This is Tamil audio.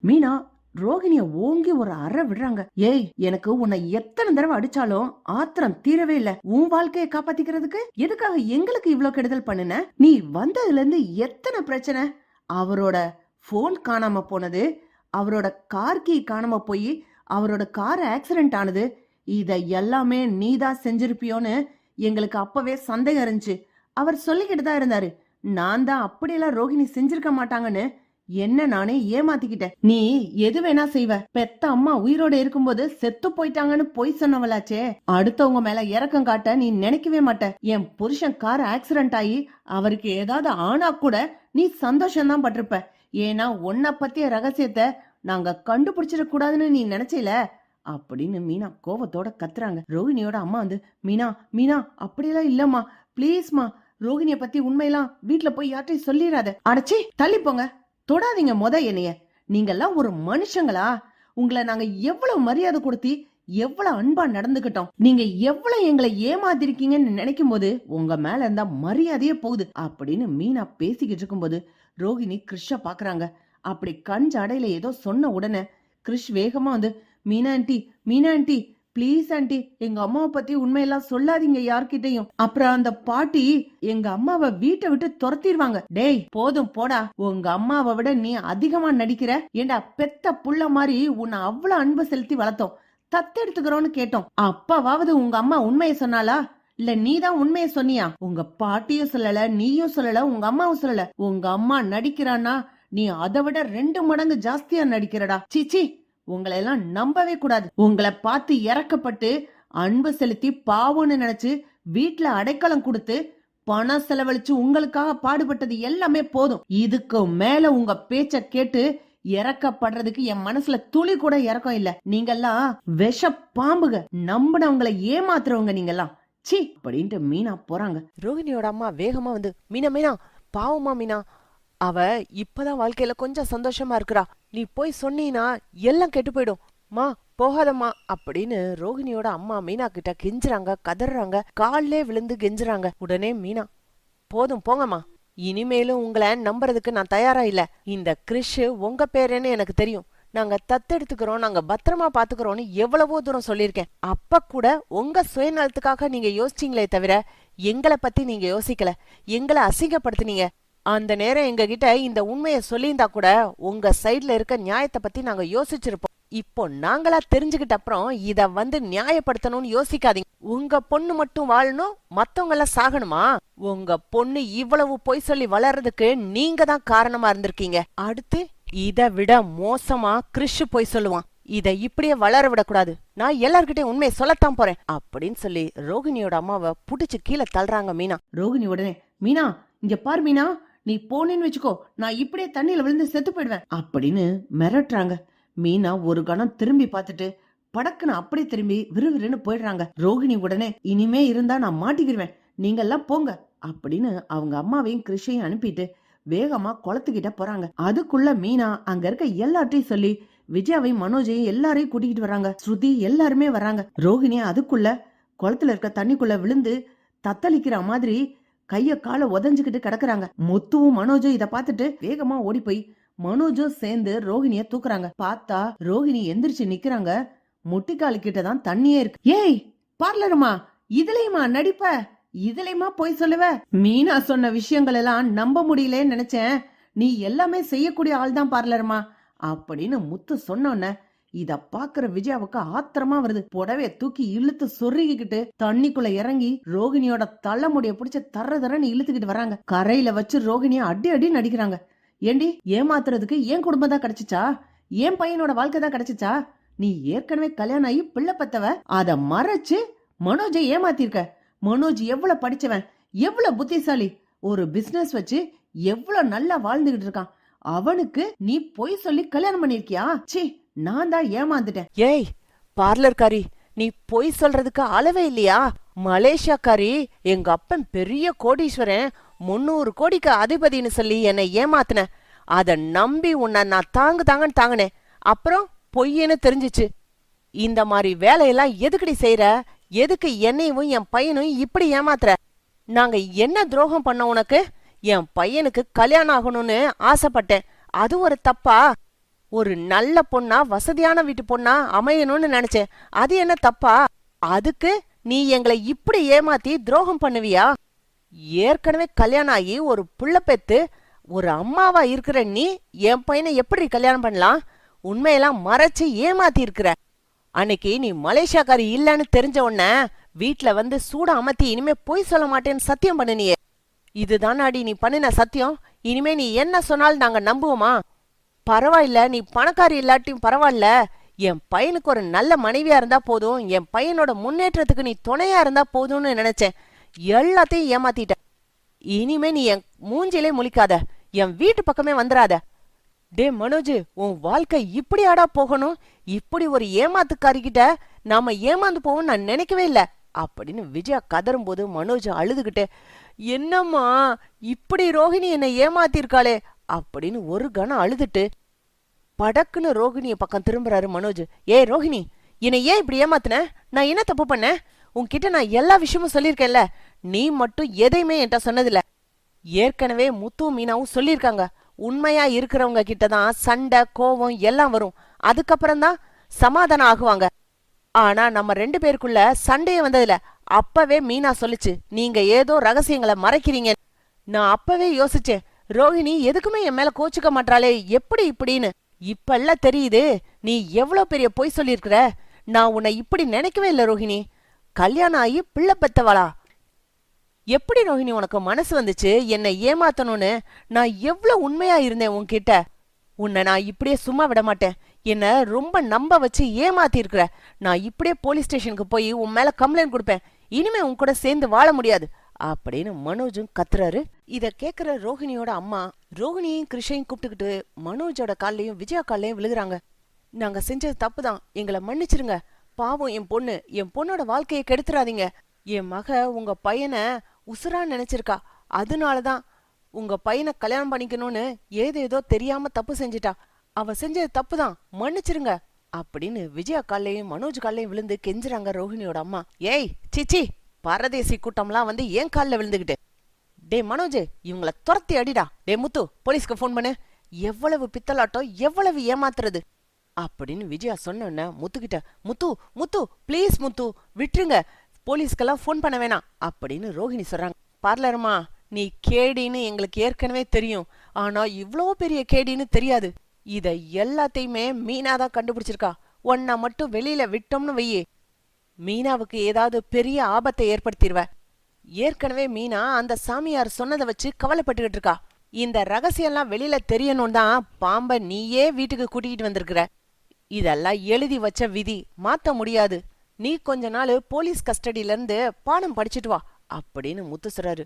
மீனா ரோகிணிய ஓங்கி ஒரு அறை விடுறாங்க. ஏய், எனக்கு உன்னை எத்தனை தடவை அடிச்சாலும் ஆத்திரம் தீரவே இல்ல. உன் வாழ்க்கையை காப்பாத்திக்கிறதுக்கு எதுக்காக எங்களுக்கு இவ்ளோ கெடுதல் பண்ணுன? நீ வந்ததுல இருந்து எத்தனை பிரச்சனை. அவரோட போன் காணாம போனது, அவரோட கார் கீ காணாம போய் அவரோட கார் ஆக்சிடென்ட் ஆனது, இத எல்லாமே நீதான் செஞ்சிருப்பியோன்னு எங்களுக்கு அப்பவே சந்தேகம் இருந்துச்சு. அவர் சொல்லிக்கிட்டு தான் இருந்தாரு, நான் தான் அப்படியெல்லாம் ரோகிணி செஞ்சிருக்க மாட்டாங்கன்னு. என்ன நானே ஏமாத்திக்கிட்டேன். நீ எது வேணா செய்வ. பெத்த அம்மா உயிரோட இருக்கும்போது செத்து போயிட்டாங்கன்னு பொய் சொன்னவளாச்சே. அடுத்தவங்க மேல இறக்கம் காட்ட நீ நினைக்கவே மாட்ட. என் புருஷன் கார் ஆக்சிடென்ட் ஆகி அவருக்கு ஏதாவது ஆனா கூட நீ சந்தோஷம் தான் பட்டிருப்ப. ஏன்னா உன்னை பத்திய ரகசியத்தை நாங்க கண்டுபிடிச்சிட கூடாதுன்னு நீ நினைச்சல அப்படின்னு மீனா கோவத்தோட கத்துறாங்க. ரோகிணியோட அம்மா வந்து, மீனா மீனா அப்படியெல்லாம் இல்லம்மா, பிளீஸ்மா, ரோகிணிய பத்தி உண்மையெல்லாம் வீட்டுல போய் யார்ட்டையும் சொல்லிடாத. அடைச்சி தள்ளி போங்க, தொடாதீங்க என்னைய. நீங்கெல்லாம் ஒரு மனுஷங்களா? உங்களை நாங்க எவ்வளவு மரியாதை கொடுத்து எவ்வளவு அன்பா நடந்துகிட்டோம். நீங்க எவ்வளவு எங்களை ஏமாத்திருக்கீங்கன்னு நினைக்கும் போது உங்க மேல இருந்தா மரியாதையே போகுது அப்படின்னு மீனா பேசிக்கிட்டு இருக்கும்போது ரோகிணி கிறிஷ பாக்குறாங்க. அப்படி கண் ஜடையில ஏதோ சொன்ன உடனே கிறிஷ் வேகமா வந்து, Meena aunty, Meena aunty, please aunty, எங்க அம்மாவை பத்தி உண்மையெல்லாம் சொல்லாதீங்க யார்கிட்டையும். அப்புறம் அந்த பாட்டி எங்க அம்மாவை வீட்டை விட்டு துரத்திடுவாங்க. டேய் போதும் போடா, உங்க அம்மாவை விட நீ அதிகமா நடிக்கிற. ஏண்டா பெத்த புள்ள மாதிரி உன்னை அவ்வளவு அன்பு செலுத்தி வளர்த்தோம், தத்தெடுத்துக்கிறோன்னு கேட்டோம். அப்பாவது உங்க அம்மா உண்மையை சொன்னாலா? இல்ல நீதான் உண்மையை சொன்னியா? உங்க பாட்டியும் சொல்லல, நீயும் சொல்லல, உங்க அம்மாவும் சொல்லல. உங்க அம்மா நடிக்கிறானா நீ அதை விட 2 மடங்கு ஜாஸ்தியா நடிக்கிறடா. சீச்சி, உங்களை எல்லாம் நம்பவே கூடாது. உங்களை பார்த்து இறக்கப்பட்டு அன்பு செலுத்தி பாவம்னு நினைச்சு வீட்டுல அடைக்கலம் கொடுத்து பணம் செலவழிச்சு உங்களுக்காக பாடுபட்டது எல்லாமே போதும். இதுக்கு மேல உங்க பேச்ச கேட்டு இறக்கப்படுறதுக்கு என் மனசுல துளி கூட இறக்கம் இல்ல. நீங்கெல்லாம் விஷ பாம்புக, நம்பினவங்களை ஏமாத்துறவங்க நீங்கெல்லாம். சி அப்படின்ட்டு மீனா போறாங்க. ரோகிணியோட அம்மா வேகமா வந்து, மீனா மீனா பாவமா மீனா, அவ இப்பதான் வாழ்க்கையில கொஞ்சம் சந்தோஷமா இருக்கிறா. நீ போய் சொன்னீனா எல்லாம் கெட்டு போயிடும். மா போகாதம்மா அப்படின்னு ரோகிணியோட அம்மா மீனா கிட்ட கெஞ்சுறாங்க, கதறாங்க, காலிலே விழுந்து கெஞ்சுறாங்க. உடனே மீனா, போதும் போங்கம்மா, இனிமேலும் உங்களை நம்புறதுக்கு நான் தயாரா இல்ல. இந்த கிறிஷ் உங்க பேருன்னு எனக்கு தெரியும். நாங்க தத்தெடுத்துக்கிறோம், நாங்க பத்திரமா பாத்துக்கிறோம்னு எவ்வளவோ தூரம் சொல்லியிருக்கேன். அப்ப கூட உங்க சுயநலத்துக்காக நீங்க யோசிச்சீங்களே தவிர எங்களை பத்தி நீங்க யோசிக்கல. எங்களை அசிங்கப்படுத்தினீங்க. அந்த நேரம் எங்க கிட்ட இந்த உண்மையை சொல்லியிருந்தா கூட உங்க சைட்ல இருக்க நியாயத்தை பத்தி நாங்க யோசிச்சிருப்போம். இப்போ நாங்களா தெரிஞ்சுக்கிட்ட அப்புறம் இத வந்து நியாயப்படுத்தணும்னு யோசிக்காதீங்க. உங்க பொண்ணு மட்டும் வாழணும், மத்தவங்க எல்லாம் சாகணுமா? உங்க பொண்ணு இவ்வளவு பொய் சொல்லி வளர்றதுக்கு நீங்க தான் காரணமா இருந்திருக்கீங்க. அடுத்து இத விட மோசமா கிறிஷ் பொய் சொல்லுவான். இத இப்படியே வளர விடக்கூடாது. நான் எல்லார்கிட்டயும் உண்மையை சொல்லத்தான் போறேன் அப்படின்னு சொல்லி ரோகிணியோட அம்மாவை புடிச்சு கீழே தள்ளுறாங்க மீனா. ரோகிணி உடனே, மீனா இங்க பாரு மீனா, நீ போனேன்னு வச்சுக்கோ, நான் இப்படியே தண்ணியில விழுந்து செத்து போயிடுவேன் அப்படின்னு மிரட்டுறாங்க. மீனா ஒரு கணம் திரும்பி பார்த்துட்டு படக்குன்னு அப்படியே திரும்பி விறுவிறுன்னு போயிடுறாங்க. ரோகிணி உடனே, இனிமே இருந்தா நான் மாட்டிக்கிடுவேன், நீங்க எல்லாம் போங்க அப்படின்னு அவங்க அம்மாவையும் கிறிஷையும் அனுப்பிட்டு வேகமா குளத்துக்கிட்ட போறாங்க. அதுக்குள்ள மீனா அங்க இருக்க எல்லார்ட்டையும் சொல்லி விஜயாவையும் மனோஜையும் எல்லாரையும் கூட்டிக்கிட்டு வராங்க. ஸ்ருதி எல்லாருமே வராங்க. ரோகிணி அதுக்குள்ள குளத்துல இருக்க தண்ணிக்குள்ள விழுந்து தத்தளிக்கிற மாதிரி கைய கால உதஞ்சுக்கிட்டு கிடக்குறாங்க. முத்துவும் மனோஜும் இத பாத்துட்டு வேகமா ஓடி போய் மனோஜும் சேர்ந்து ரோகிணிய தூக்குறாங்க. பார்த்தா ரோகிணி எந்திரிச்சு நிக்கிறாங்க. முட்டிக்காலு கிட்டதான் தண்ணியே இருக்கு. ஏய் பார்லருமா, இதுலயுமா நடிப்ப? இதுலயுமா போய் சொல்லுவ? மீனா சொன்ன விஷயங்கள் எல்லாம் நம்ப முடியலன்னு நினைச்சேன். நீ எல்லாமே செய்யக்கூடிய ஆள் தான் பார்லருமா அப்படின்னு முத்து சொன்னோன்ன இத பாக்குற விஜயாவுக்கு ஆத்திரமா வருது. புடவைய தூக்கி இழுத்து சொருகிக்கிட்டு தண்ணிக்குள்ள இறங்கி ரோகிணியோட தலைமுடிய பிடிச்ச தரன்னு இழுத்துக்கிட்டு வராங்க. கரையில வச்சு ரோகிணிய அடி அடி நடிக்கிறாங்க. ஏண்டி, ஏமாத்துறதுக்கு ஏன் குடும்பம் தான் கிடைச்சிச்சா? ஏன் பையனோட வாழ்க்கை தான் கிடைச்சிச்சா? நீ ஏற்கனவே கல்யாணம் ஆகி பிள்ளை பத்தவ, அத மறைச்சு மனோஜை ஏமாத்திருக்க. மனோஜ் எவ்வளவு படிச்சவன், எவ்வளவு புத்திசாலி, ஒரு பிசினஸ் வச்சு எவ்வளவு நல்லா வாழ்ந்துகிட்டு இருக்கான். அவனுக்கு நீ பொய் சொல்லி கல்யாணம் பண்ணிருக்கியா? சி, நான் தான் ஏமாந்துட்டேன். ஏய் பார்லர்காரி, நீ பொய் சொல்றதுக்கு அளவே இல்லையா? மலேசியாக்காரி எங்க அப்பன் பெரிய கோடீஸ்வரன், 300 கோடிக்கு அதிபதினு சொல்லி என்னை ஏமாத்தின. அத நம்பி உன்னை நான் தாங்கன்னு தாங்கினேன். அப்புறம் பொய்யன்னு தெரிஞ்சிச்சு. இந்த மாதிரி வேலையெல்லாம் எதுக்குடி செய்யற? எதுக்கு என்னையும் என் பையனும் இப்படி ஏமாத்துற? நாங்க என்ன துரோகம் பண்ண உனக்கு? என் பையனுக்கு கல்யாணம் ஆகணும்னு ஆசைப்பட்டேன், அது ஒரு தப்பா? ஒரு நல்ல பொண்ணா வசதியான வீட்டு பொண்ணா அமையணும்னு நினைச்சேன். அது என்ன தப்பா? அதுக்கு நீ எங்களை இப்படி ஏமாத்தி துரோகம் பண்ணுவியா? ஏற்கனவே கல்யாணம் ஆகி ஒரு புள்ள பெத்து ஒரு அம்மாவா இருக்கிற நீ என் பையனை எப்படி கல்யாணம் பண்ணலாம்? உண்மையெல்லாம் மறைச்சு ஏமாத்தி இருக்கிற. அன்னைக்கு நீ மலேசியாக்காரி இல்லன்னு தெரிஞ்ச உடனே வீட்ல வந்து சூட அமர்த்தி இனிமே பொய் சொல்ல மாட்டேன்னு சத்தியம் பண்ணினியே. இதுதான் அடி நீ பண்ணின சத்தியம். இனிமே நீ என்ன சொன்னாலும் நாங்க நம்புவோமா? பரவாயில்ல, நீ பணக்காரி இல்லாட்டியும் பரவாயில்ல, என் பையனுக்கு ஒரு நல்ல மனைவியா இருந்தா போதும், என் பையனோட முன்னேற்றத்துக்கு நீ துணையா இருந்தா போதும்னு நினைச்சேன். எல்லாத்தையும் ஏமாத்திட்ட. இனிமே நீ என் மூஞ்சிலே முழிக்காத, என் வீட்டு பக்கமே வந்துடாத. டே மனோஜ், உன் வாழ்க்கை இப்படி ஆடா போகணும்? இப்படி ஒரு ஏமாத்துக்காரிக்கிட்ட நாம ஏமாந்து போவோம் நான் நினைக்கவே இல்ல அப்படின்னு விஜயா கதரும் போது மனோஜ் அழுதுகிட்டே, என்னம்மா இப்படி ரோஹிணி என்னை ஏமாத்திருக்காளே அப்படின்னு ஒரு கணம் அழுதுட்டு படக்குன்னு ரோஹிணிய பக்கம் திரும்புறாரு மனோஜ். ஏய் ரோஹிணி, என்னை ஏன் இப்படி ஏமாத்தின? நான் என்ன தப்பு பண்ணேன்? உன்கிட்ட நான் எல்லா விஷயமும் சொல்லியிருக்கேன்ல, நீ மட்டும் எதையுமே என்கிட்ட சொன்னதில்ல. ஏற்கனவே முத்துவும் மீனாவும் சொல்லியிருக்காங்க, உண்மையா இருக்கிறவங்க கிட்டதான் சண்டை கோவம் எல்லாம் வரும், அதுக்கப்புறம் தான் சமாதானம் ஆகுவாங்க. ஆனா நம்ம 2 பேருக்குள்ள சண்டையே வந்ததுல அப்பவே மீனா சொல்லுச்சு, நீங்க ஏதோ ரகசியங்களை மறைக்கிறீங்க. நான் அப்பவே யோசிச்சேன், ரோஹிணி எதுக்குமே என் மேல கோச்சுக்க மாட்டாளே, எப்படி இப்படின்னு. இப்பெல்லாம் தெரியுது நீ எவ்வளவு பெரிய பொய் சொல்லியிருக்கிற. நான் உன்னை இப்படி நினைக்கவே இல்ல ரோஹிணி. கல்யாணம் ஆகி பிள்ளை பெத்தவளா? எப்படி ரோஹிணி உனக்கு மனசு வந்துச்சு என்னை ஏமாத்தணும்னு? நான் எவ்வளவு உண்மையா இருந்தேன் உன்கிட்ட. உன்னை நான் இப்படியே சும்மா விட மாட்டேன். என்ன ரொம்ப நம்ப வச்சு ஏமாத்தி இருக்கிற. நான் இப்படியே போலீஸ் ஸ்டேஷனுக்கு போய் உன் மேல கம்ப்ளைண்ட் கொடுப்பேன். இனிமே உன் கூட சேர்ந்து வாழ முடியாது அப்படின்னு மனோஜும் கத்துறாரு. இத கேக்குற ரோஹிணியோட அம்மா ரோஹிணியையும் கிருஷ்ணையும் கூப்பிட்டுக்கிட்டு மனோஜோட கால்லையும் விஜயா கால்லையும் விழுகுறாங்க. நாங்க செஞ்சது தப்புதான், எங்களை மன்னிச்சிருங்க. பாவம் என் பொண்ணோட வாழ்க்கையை கெடுத்துறாதீங்க. என் மக உங்க பையனை உசுரா நினைச்சிருக்கா. அதனாலதான் உங்க பையனை கல்யாணம் பண்ணிக்கணும்னு ஏதேதோ தெரியாம தப்பு செஞ்சிட்டா. அவ செஞ்சது தப்புதான், மன்னிச்சிருங்க அப்படின்னு விஜயா கால்லையும் மனோஜ் கால்லையும் விழுந்து கெஞ்சுறாங்க ரோஹிணியோட அம்மா. ஏய் சிச்சி, பரதேசி கூட்டம்லாம் வந்து ஏன் கால்ல விழுந்துகிட்டு. டே மனோஜ், இவங்கள துரத்தி அடிடா. டே முத்து, போலீஸ்க்கு போன் பண்ணு. எவ்வளவு பித்தலாட்டம், எவ்வளவு ஏமாத்துறது அப்படின்னு விஜயா சொன்ன முத்துக்கிட்ட, முத்து முத்து ப்ளீஸ் முத்து விட்டுருங்க, போலீஸ்க்கெல்லாம் போன் பண்ண வேணாம் அப்படின்னு ரோஹிணி சொல்றாங்க. பார்லருமா, நீ கேடின்னு எங்களுக்கு ஏற்கனவே தெரியும், ஆனா இவ்ளோ பெரிய கேடின்னு தெரியாது. இத எல்லாத்தையுமே மீனாதான் கண்டுபிடிச்சிருக்கா. உன்னை மட்டும் வெளியில விட்டோம்னு வையே, மீனாவுக்கு ஏதாவது பெரிய ஆபத்தை ஏற்படுத்திடுவ. ஏற்கனவே மீனா அந்த சாமியார் சொன்னதை வச்சு கவலைப்பட்டுக்கிட்டு இருக்கா. இந்த ரகசியம்லாம் வெளியில தெரியணும் தான் பாம்ப நீயே வீட்டுக்கு கூட்டிகிட்டு வந்திருக்கிற. இதெல்லாம் எழுதி வச்ச விதி, மாத்த முடியாது. நீ கொஞ்ச நாள் போலீஸ் கஸ்டடியில இருந்து பாடம் படிச்சுட்டு வா அப்படின்னு முத்து சொல்றாரு.